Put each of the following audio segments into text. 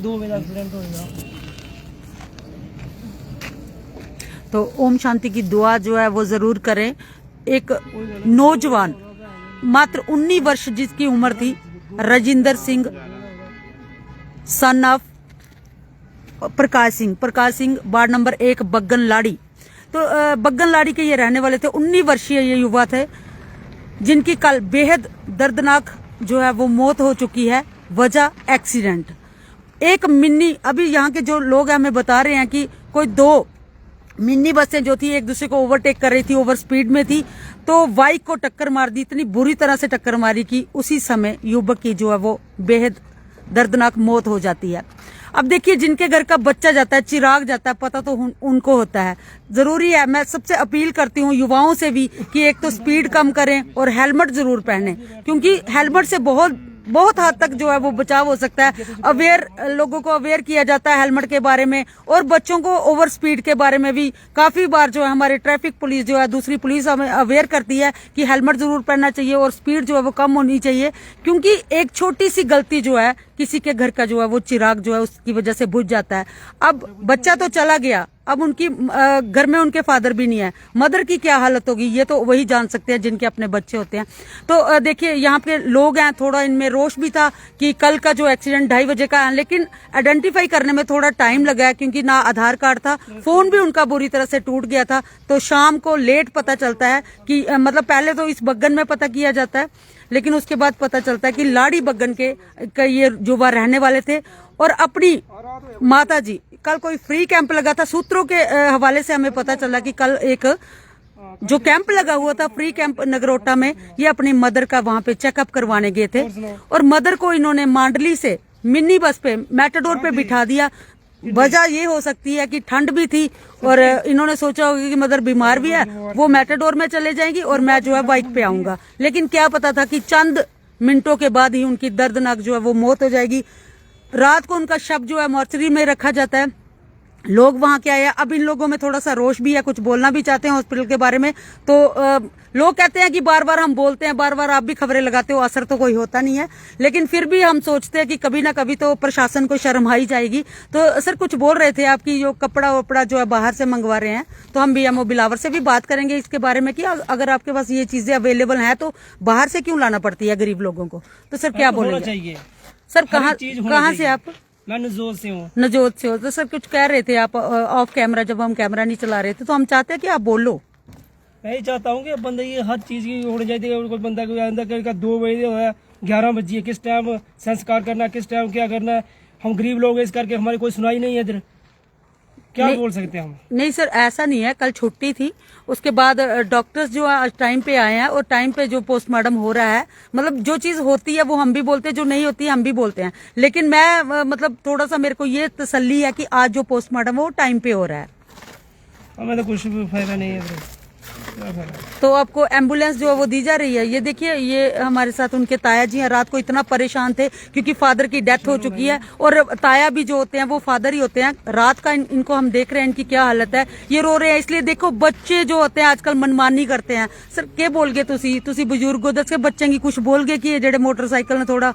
2 बजे एक्सीडेंट हो गया। तो ओम शांति की दुआ जो है वो जरूर करें। एक नौजवान मात्र 19 वर्ष जिसकी उम्र थी, Rajinder Singh son of Prakash Singh ward number 1 बग्गन लाड़ी। तो बग्गन लाड़ी के ये रहने वाले थे। 19 वर्षीय ये युवा थे जिनकी कल बेहद दर्दनाक जो है वो मौत हो चुकी है। वजह एक्सीडेंट। एक मिनी, अभी यहाँ के जो लोग हैं हमें बता रहे हैं कि कोई 2 मिनी बसें जो थी एक दूसरे को ओवरटेक कर रही थी, ओवर स्पीड में थी, तो बाइक को टक्कर मार दी। इतनी बुरी तरह से टक्कर मारी कि उसी समय युवक की जो है वो बेहद दर्दनाक मौत हो जाती है। अब देखिए, जिनके घर का बच्चा जाता है, चिराग जाता है, पता तो उनको होता है। जरूरी है, मैं सबसे अपील करती हूँ युवाओं से भी कि एक तो स्पीड कम करें और हेलमेट जरूर पहने, क्योंकि हेलमेट से बहुत हद तक जो है वो बचाव हो सकता है। अवेयर लोगों को अवेयर किया जाता है हेलमेट के बारे में, और बच्चों को ओवर स्पीड के बारे में भी काफी बार जो है हमारे ट्रैफिक पुलिस जो है, दूसरी पुलिस हमें अवेयर करती है कि हेलमेट जरूर पहनना चाहिए और स्पीड जो है वो कम होनी चाहिए। क्योंकि एक छोटी सी गलती जो है, किसी के घर का जो है वो चिराग जो है उसकी वजह से बुझ जाता है। अब बच्चा तो चला गया, अब उनकी घर में उनके फादर भी नहीं है, मदर की क्या हालत होगी ये तो वही जान सकते हैं जिनके अपने बच्चे होते हैं। तो देखिए, यहाँ पे लोग हैं, थोड़ा इनमें रोष भी था कि कल का जो एक्सीडेंट 2:30 बजे का है, लेकिन आइडेंटिफाई करने में थोड़ा टाइम लगा है, क्योंकि ना आधार कार्ड था, फोन भी उनका बुरी तरह से टूट गया था। तो शाम को लेट पता चलता है कि मतलब पहले तो इस बग्गन में पता किया जाता है, लेकिन उसके बाद पता चलता है कि लाड़ी बग्गन के ये युवा रहने वाले थे। और अपनी माता जी, कल कोई फ्री कैंप लगा था, सूत्रों के हवाले से हमें पता चला कि कल एक जो कैंप लगा हुआ था, फ्री कैंप नगरोटा में, ये अपनी मदर का वहां पे चेकअप करवाने गए थे, और मदर को इन्होंने मांडली से मिनी बस पे, मेटाडोर पे बिठा दिया। वजह ये हो सकती है कि ठंड भी थी और इन्होंने सोचा होगा कि मदर बीमार भी है, वो मेटाडोर में चले जाएंगी और मैं जो है बाइक पे आऊंगा। लेकिन क्या पता था कि चंद मिनटों के बाद ही उनकी दर्दनाक जो है वो मौत हो जाएगी। रात को उनका शव जो है मोर्चरी में रखा जाता है। लोग वहां क्या है, अब इन लोगों में थोड़ा सा रोष भी है, कुछ बोलना भी चाहते हैं हॉस्पिटल के बारे में। तो लोग कहते हैं कि बार बार हम बोलते हैं, बार बार आप भी खबरें लगाते हो, असर तो कोई होता नहीं है, लेकिन फिर भी हम सोचते हैं कि कभी ना कभी तो प्रशासन को शर्म आई जाएगी। तो सर कुछ बोल रहे थे आपकी जो कपड़ा वपड़ा जो है बाहर से मंगवा रहे हैं, तो हम बीएमओ बिलावर से भी बात करेंगे इसके बारे में कि अगर आपके पास ये चीजें अवेलेबल हैं तो बाहर से क्यों लाना पड़ती है गरीब लोगों को। तो सर क्या बोलेंगे? सर कहाँ से आप? मैं नजोद से हूँ। नजोद से हो? तो सर कुछ कह रहे थे आप ऑफ कैमरा, जब हम कैमरा नहीं चला रहे थे, तो हम चाहते हैं कि आप बोलो। मैं ही चाहता हूँ कि बंदे ये हर चीज की होनी चाहिए। कोई बंदा कोई अंदर 2 बजे हो है, 11 बजे, किस टाइम संस्कार करना, किस टाइम क्या करना है। हम गरीब लोग हैं, इस करके हमारी कोई सुनाई नहीं है इधर, क्या बोल सकते हैं हम? नहीं सर, ऐसा नहीं है, कल छुट्टी थी, उसके बाद डॉक्टर्स जो है टाइम पे आए हैं और टाइम पे जो पोस्टमार्टम हो रहा है, मतलब जो चीज होती है वो हम भी बोलते हैं, जो नहीं होती है हम भी बोलते हैं। लेकिन मैं मतलब थोड़ा सा मेरे को ये तसल्ली है कि आज जो पोस्टमार्टम है वो टाइम पे हो रहा है। हमें तो कुछ भी फायदा नहीं है। तो आपको एम्बुलेंस जो है वो दी जा रही है। ये देखिए, ये हमारे साथ उनके ताया जी हैं, रात को इतना परेशान थे क्योंकि फादर की डेथ हो चुकी है, और ताया भी जो होते हैं वो फादर ही होते हैं। रात का इनको हम देख रहे हैं, इनकी क्या हालत है, ये रो रहे हैं। इसलिए देखो, बच्चे जो होते हैं आजकल मनमानी करते हैं। सर क्या बोल गए तुसी बुजुर्ग हो, दस के बच्चे की कुछ बोल गए कि जेडे मोटरसाइकिल ने थोड़ा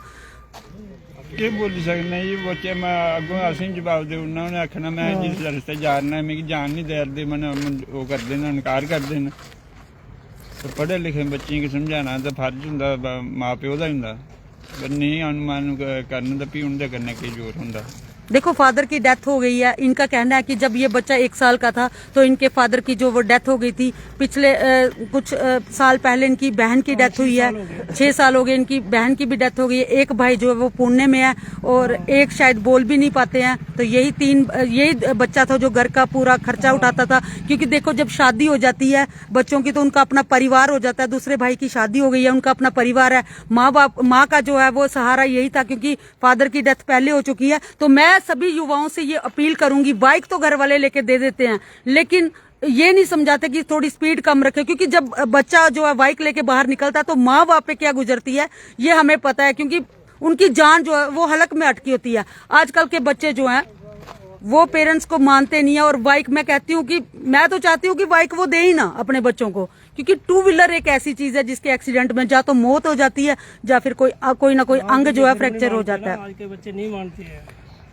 के बोल सकना जी बच्चे। मैं अगों असें जवाब दे उन्होंने आखना मैं जिस रस्ते जा रहा मिगी जान नहीं दे, मैंने वो कर देना, इनकार कर देना। तो पढ़े लिखे बच्चे की समझाना तो फर्ज होंदा, माँ प्यो का होंदा, पर नहीं अनुमान करने तो भी उनके करने की जोर होंदा। देखो, फादर की डेथ हो गई है। इनका कहना है कि जब ये बच्चा 1 साल का था तो इनके फादर की जो वो डेथ हो गई थी। पिछले कुछ साल पहले इनकी बहन की डेथ हुई है, 6 साल हो गए, इनकी बहन की भी डेथ हो गई है। एक भाई जो है वो पुणे में है और एक शायद बोल भी नहीं पाते हैं। तो यही बच्चा था जो घर का पूरा खर्चा उठाता था, क्योंकि देखो जब शादी हो जाती है बच्चों की तो उनका अपना परिवार हो जाता है। दूसरे भाई की शादी हो गई है, उनका अपना परिवार है। माँ का जो है वो सहारा यही था, क्योंकि फादर की डेथ पहले हो चुकी है। तो मैं सभी युवाओं से ये अपील करूंगी, बाइक तो घर वाले लेके दे देते हैं, लेकिन ये नहीं समझाते कि थोड़ी स्पीड कम रखे, क्योंकि जब बच्चा जो है बाइक लेके बाहर निकलता है तो माँ बाप पे क्या गुजरती है ये हमें पता है, क्योंकि उनकी जान जो है वो हलक में अटकी होती है। आजकल के बच्चे जो हैं वो पेरेंट्स को मानते नहीं है, और बाइक मैं कहती हूँ कि मैं तो चाहती हूँ कि बाइक वो दे ही ना अपने बच्चों को, क्योंकि 2 व्हीलर एक ऐसी चीज है जिसके एक्सीडेंट में जा तो मौत हो जाती है, या फिर कोई ना कोई अंग जो है फ्रैक्चर हो जाता है। आज के बच्चे नहीं मानते हैं।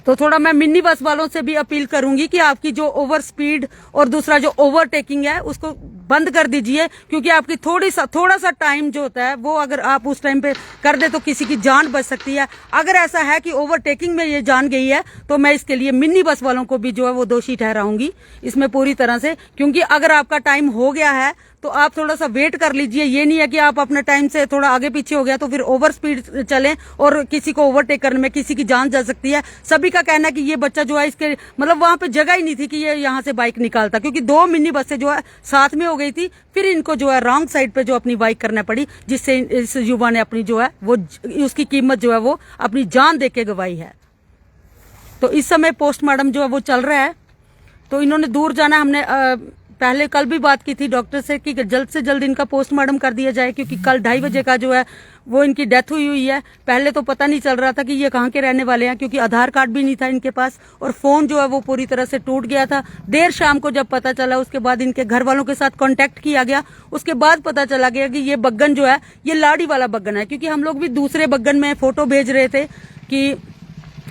तो थोड़ा मैं मिनी बस वालों से भी अपील करूंगी कि आपकी जो ओवर स्पीड और दूसरा जो ओवरटेकिंग है उसको बंद कर दीजिए, क्योंकि आपकी थोड़ा सा टाइम जो होता है वो अगर आप उस टाइम पे कर दे तो किसी की जान बच सकती है। अगर ऐसा है कि ओवरटेकिंग में ये जान गई है तो मैं इसके लिए मिनी बस वालों को भी जो है वो दोषी ठहराऊंगी इसमें पूरी तरह से, क्योंकि अगर आपका टाइम हो गया है तो आप थोड़ा सा वेट कर लीजिए। ये नहीं है कि आप अपने टाइम से थोड़ा आगे पीछे हो गया तो फिर ओवर स्पीड चलें और किसी को ओवरटेक करने में किसी की जान जा सकती है। सभी का कहना है कि ये बच्चा जो है इसके मतलब वहां पे जगह ही नहीं थी कि ये यहाँ से बाइक निकालता, क्योंकि 2 मिनी बसें जो है साथ में हो गई थी। फिर इनको जो है रॉन्ग साइड पे जो अपनी बाइक करना पड़ी, जिससे इस युवा ने अपनी जो है वो उसकी कीमत जो है वो अपनी जान दे के गवाई है। तो इस समय पोस्टमार्टम जो है वो चल रहा है। तो इन्होंने दूर जाना, हमने पहले कल भी बात की थी डॉक्टर से कि जल्द से जल्द इनका पोस्टमार्टम कर दिया जाए, क्योंकि कल 2:30 बजे का जो है वो इनकी डेथ हुई है। पहले तो पता नहीं चल रहा था कि ये कहाँ के रहने वाले हैं, क्योंकि आधार कार्ड भी नहीं था इनके पास और फोन जो है वो पूरी तरह से टूट गया था। देर शाम को जब पता चला, उसके बाद इनके घर वालों के साथ कांटेक्ट किया गया, उसके बाद पता चला गया कि ये बग्गन जो है ये लाड़ी वाला बग्गन है। क्योंकि हम लोग भी दूसरे बग्गन में फोटो भेज रहे थे कि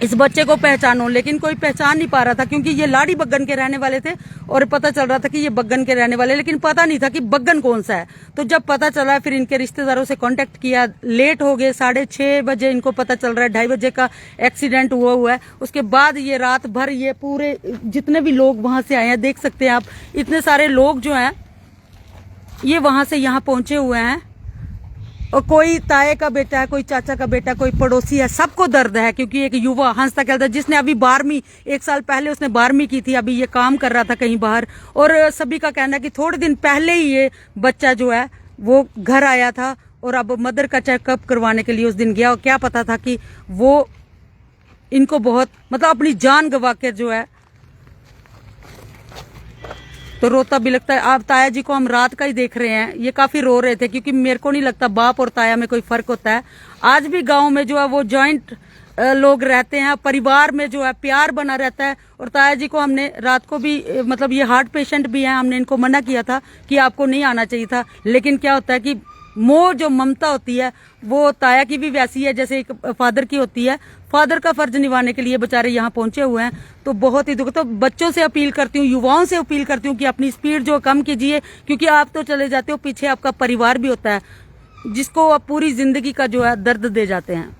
इस बच्चे को पहचानो, लेकिन कोई पहचान नहीं पा रहा था, क्योंकि ये लाड़ी बग्गन के रहने वाले थे और पता चल रहा था कि ये बग्गन के रहने वाले, लेकिन पता नहीं था कि बग्गन कौन सा है। तो जब पता चला फिर इनके रिश्तेदारों से कांटेक्ट किया, लेट हो गए, 6:30 बजे इनको पता चल रहा है 2:30 बजे का एक्सीडेंट हुआ है। उसके बाद ये रात भर ये पूरे जितने भी लोग वहां से आए हैं, देख सकते हैं आप, इतने सारे लोग जो हैं ये वहां से यहाँ पहुंचे हुए हैं। और कोई ताए का बेटा है, कोई चाचा का बेटा, कोई पड़ोसी है, सबको दर्द है। क्योंकि एक युवा हंसता खेलता जिसने अभी 12वीं 1 साल पहले उसने 12वीं की थी, अभी ये काम कर रहा था कहीं बाहर, और सभी का कहना है कि थोड़े दिन पहले ही ये बच्चा जो है वो घर आया था और अब मदर का चेकअप करवाने के लिए उस दिन गया। और क्या पता था कि वो इनको बहुत मतलब अपनी जान गवा के जो है तो रोता भी लगता है। आप ताया जी को हम रात का ही देख रहे हैं, ये काफी रो रहे थे, क्योंकि मेरे को नहीं लगता बाप और ताया में कोई फर्क होता है। आज भी गांव में जो है वो जॉइंट लोग रहते हैं, परिवार में जो है प्यार बना रहता है। और ताया जी को हमने रात को भी मतलब ये हार्ट पेशेंट भी हैं, हमने इनको मना किया था कि आपको नहीं आना चाहिए था, लेकिन क्या होता है कि मोह जो ममता होती है वो ताया की भी वैसी है जैसे एक फादर की होती है। फादर का फर्ज निभाने के लिए बेचारे यहाँ पहुंचे हुए हैं, तो बहुत ही दुख। तो बच्चों से अपील करती हूँ, युवाओं से अपील करती हूँ कि अपनी स्पीड जो कम कीजिए, क्योंकि आप तो चले जाते हो, पीछे आपका परिवार भी होता है जिसको आप पूरी जिंदगी का जो है दर्द दे जाते हैं।